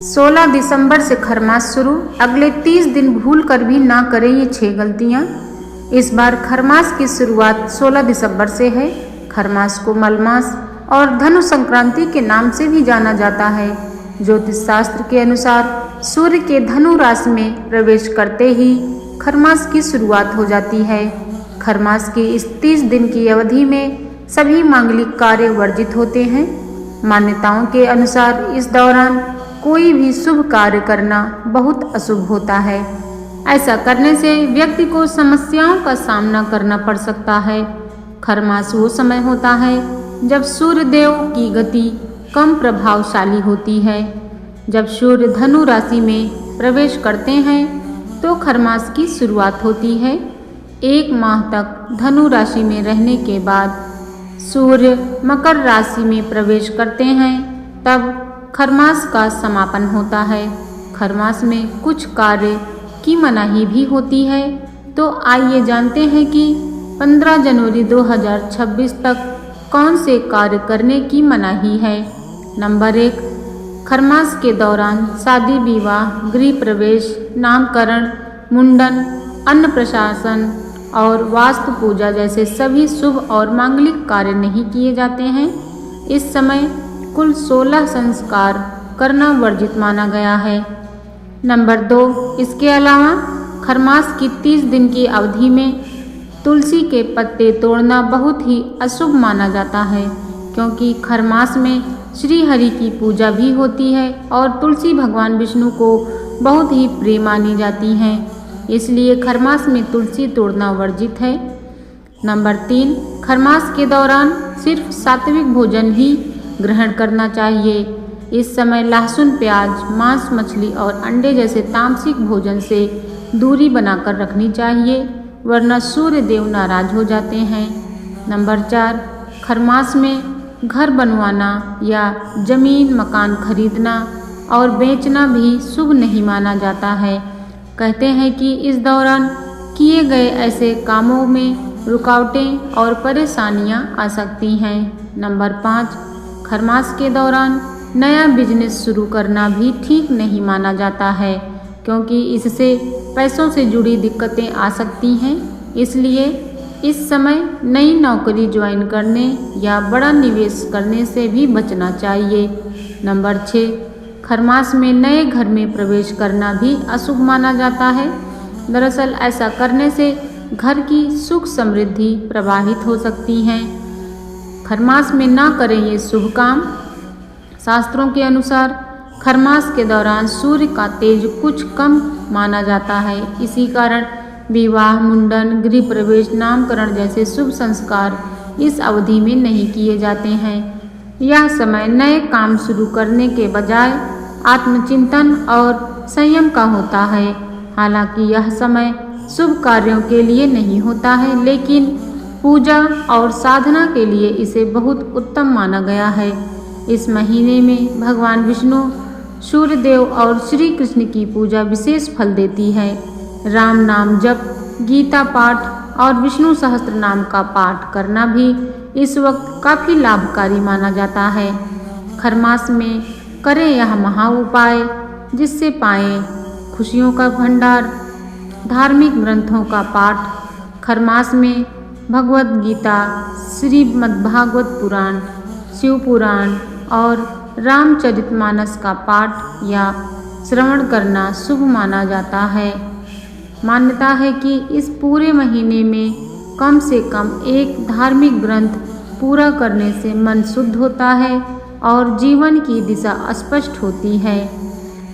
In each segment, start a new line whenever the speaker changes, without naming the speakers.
16 दिसंबर से खरमास शुरू। अगले 30 दिन भूल कर भी ना करें ये 6 गलतियां। इस बार खरमास की शुरुआत 16 दिसंबर से है। खरमास को मलमास और धनु संक्रांति के नाम से भी जाना जाता है। ज्योतिष शास्त्र के अनुसार सूर्य के धनु राशि में प्रवेश करते ही खरमास की शुरुआत हो जाती है। खरमास की इस 30 दिन की अवधि में सभी मांगलिक कार्य वर्जित होते हैं। मान्यताओं के अनुसार इस दौरान कोई भी शुभ कार्य करना बहुत अशुभ होता है। ऐसा करने से व्यक्ति को समस्याओं का सामना करना पड़ सकता है। खरमास वो समय होता है जब सूर्य देव की गति कम प्रभावशाली होती है। जब सूर्य धनु राशि में प्रवेश करते हैं तो खरमास की शुरुआत होती है। 1 माह तक धनु राशि में रहने के बाद सूर्य मकर राशि में प्रवेश करते हैं, तब खरमास का समापन होता है। खरमास में कुछ कार्य की मनाही भी होती है। तो आइए जानते हैं कि 15 जनवरी 2026 तक कौन से कार्य करने की मनाही है। नंबर 1, खरमास के दौरान शादी विवाह, गृह प्रवेश, नामकरण, मुंडन, अन्नप्राशन और वास्तु पूजा जैसे सभी शुभ और मांगलिक कार्य नहीं किए जाते हैं। इस समय कुल 16 संस्कार करना वर्जित माना गया है। नंबर 2, इसके अलावा खरमास की 30 दिन की अवधि में तुलसी के पत्ते तोड़ना बहुत ही अशुभ माना जाता है, क्योंकि खरमास में श्री हरि की पूजा भी होती है और तुलसी भगवान विष्णु को बहुत ही प्रिय मानी जाती हैं। इसलिए खरमास में तुलसी तोड़ना वर्जित है। नंबर 3, खरमास के दौरान सिर्फ सात्विक भोजन ही ग्रहण करना चाहिए। इस समय लहसुन, प्याज, मांस, मछली और अंडे जैसे तामसिक भोजन से दूरी बनाकर रखनी चाहिए, वरना सूर्य देव नाराज हो जाते हैं। नंबर 4, खरमास में घर बनवाना या जमीन मकान खरीदना और बेचना भी शुभ नहीं माना जाता है। कहते हैं कि इस दौरान किए गए ऐसे कामों में रुकावटें और परेशानियां आ सकती हैं। नंबर 5, खरमास के दौरान नया बिजनेस शुरू करना भी ठीक नहीं माना जाता है, क्योंकि इससे पैसों से जुड़ी दिक्कतें आ सकती हैं। इसलिए इस समय नई नौकरी ज्वाइन करने या बड़ा निवेश करने से भी बचना चाहिए। नंबर 6, खरमास में नए घर में प्रवेश करना भी अशुभ माना जाता है। दरअसल ऐसा करने से घर की सुख समृद्धि प्रभावित हो सकती हैं। खरमास में ना करें ये शुभ काम। शास्त्रों के अनुसार खरमास के दौरान सूर्य का तेज कुछ कम माना जाता है। इसी कारण विवाह, मुंडन, गृह प्रवेश, नामकरण जैसे शुभ संस्कार इस अवधि में नहीं किए जाते हैं। यह समय नए काम शुरू करने के बजाय आत्मचिंतन और संयम का होता है। हालांकि यह समय शुभ कार्यों के लिए नहीं होता है, लेकिन पूजा और साधना के लिए इसे बहुत उत्तम माना गया है। इस महीने में भगवान विष्णु, सूर्य देव और श्री कृष्ण की पूजा विशेष फल देती है। राम नाम जप, गीता पाठ और विष्णु सहस्त्र नाम का पाठ करना भी इस वक्त काफ़ी लाभकारी माना जाता है। खरमास में करें यह महा उपाय, जिससे पाएं खुशियों का भंडार। धार्मिक ग्रंथों का पाठ। खरमास में भगवद गीता, श्रीमद्भागवत पुराण, शिव पुराण और रामचरितमानस का पाठ या श्रवण करना शुभ माना जाता है। मान्यता है कि इस पूरे महीने में कम से कम एक धार्मिक ग्रंथ पूरा करने से मन शुद्ध होता है और जीवन की दिशा स्पष्ट होती है।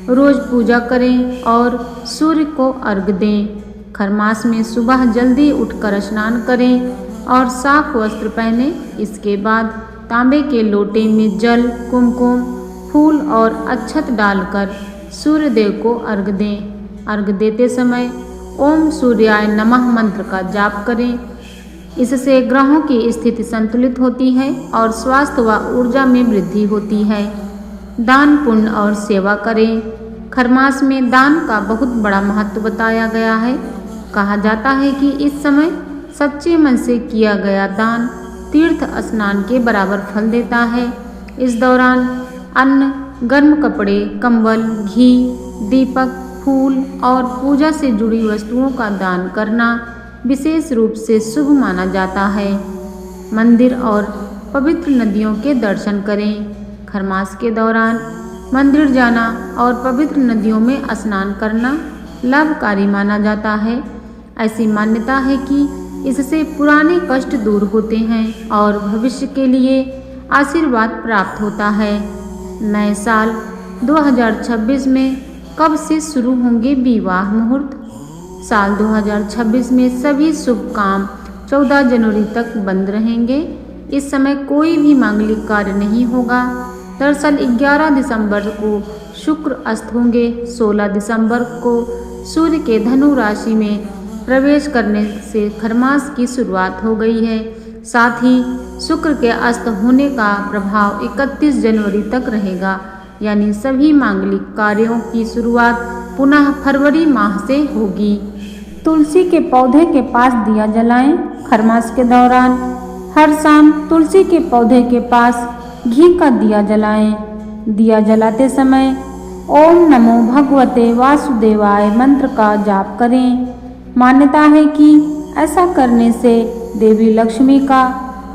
रोज पूजा करें और सूर्य को अर्घ्य दें। खरमास में सुबह जल्दी उठकर स्नान करें और साफ वस्त्र पहने। इसके बाद तांबे के लोटे में जल, कुमकुम, फूल और अक्षत डालकर सूर्य देव को अर्घ्य दें। अर्घ्य देते समय ओम सूर्याय नमः मंत्र का जाप करें। इससे ग्रहों की स्थिति संतुलित होती है और स्वास्थ्य व ऊर्जा में वृद्धि होती है। दान, पुण्य और सेवा करें। खरमास में दान का बहुत बड़ा महत्व बताया गया है। कहा जाता है कि इस समय सच्चे मन से किया गया दान तीर्थ स्नान के बराबर फल देता है। इस दौरान अन्न, गर्म कपड़े, कंबल, घी, दीपक, फूल और पूजा से जुड़ी वस्तुओं का दान करना विशेष रूप से शुभ माना जाता है। मंदिर और पवित्र नदियों के दर्शन करें। खरमास के दौरान मंदिर जाना और पवित्र नदियों में स्नान करना लाभकारी माना जाता है। ऐसी मान्यता है कि इससे पुराने कष्ट दूर होते हैं और भविष्य के लिए आशीर्वाद प्राप्त होता है। नए साल 2026 में कब से शुरू होंगे विवाह मुहूर्त? साल 2026 में सभी शुभ काम 14 जनवरी तक बंद रहेंगे। इस समय कोई भी मांगलिक कार्य नहीं होगा। दरअसल 11 दिसंबर को शुक्र अस्त होंगे। 16 दिसंबर को सूर्य के धनु राशि में प्रवेश करने से खरमास की शुरुआत हो गई है। साथ ही शुक्र के अस्त होने का प्रभाव 31 जनवरी तक रहेगा, यानी सभी मांगलिक कार्यों की शुरुआत पुनः फरवरी माह से होगी। तुलसी के पौधे के पास दिया जलाएं। खरमास के दौरान हर शाम तुलसी के पौधे के पास घी का दिया जलाएं। दिया जलाते समय ओम नमो भगवते वासुदेवाय मंत्र का जाप करें। मान्यता है कि ऐसा करने से देवी लक्ष्मी का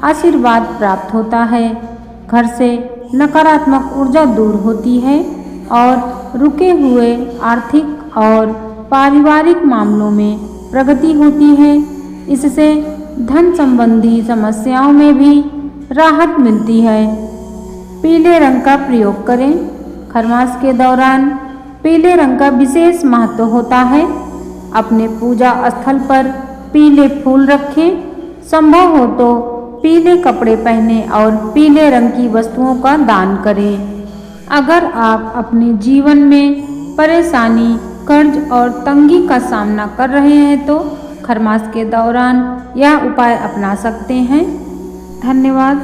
आशीर्वाद प्राप्त होता है। घर से नकारात्मक ऊर्जा दूर होती है और रुके हुए आर्थिक और पारिवारिक मामलों में प्रगति होती है। इससे धन संबंधी समस्याओं में भी राहत मिलती है। पीले रंग का प्रयोग करें। खरमास के दौरान पीले रंग का विशेष महत्व होता है। अपने पूजा स्थल पर पीले फूल रखें। संभव हो तो पीले कपड़े पहने और पीले रंग की वस्तुओं का दान करें। अगर आप अपने जीवन में परेशानी, कर्ज और तंगी का सामना कर रहे हैं तो खरमास के दौरान यह उपाय अपना सकते हैं। धन्यवाद।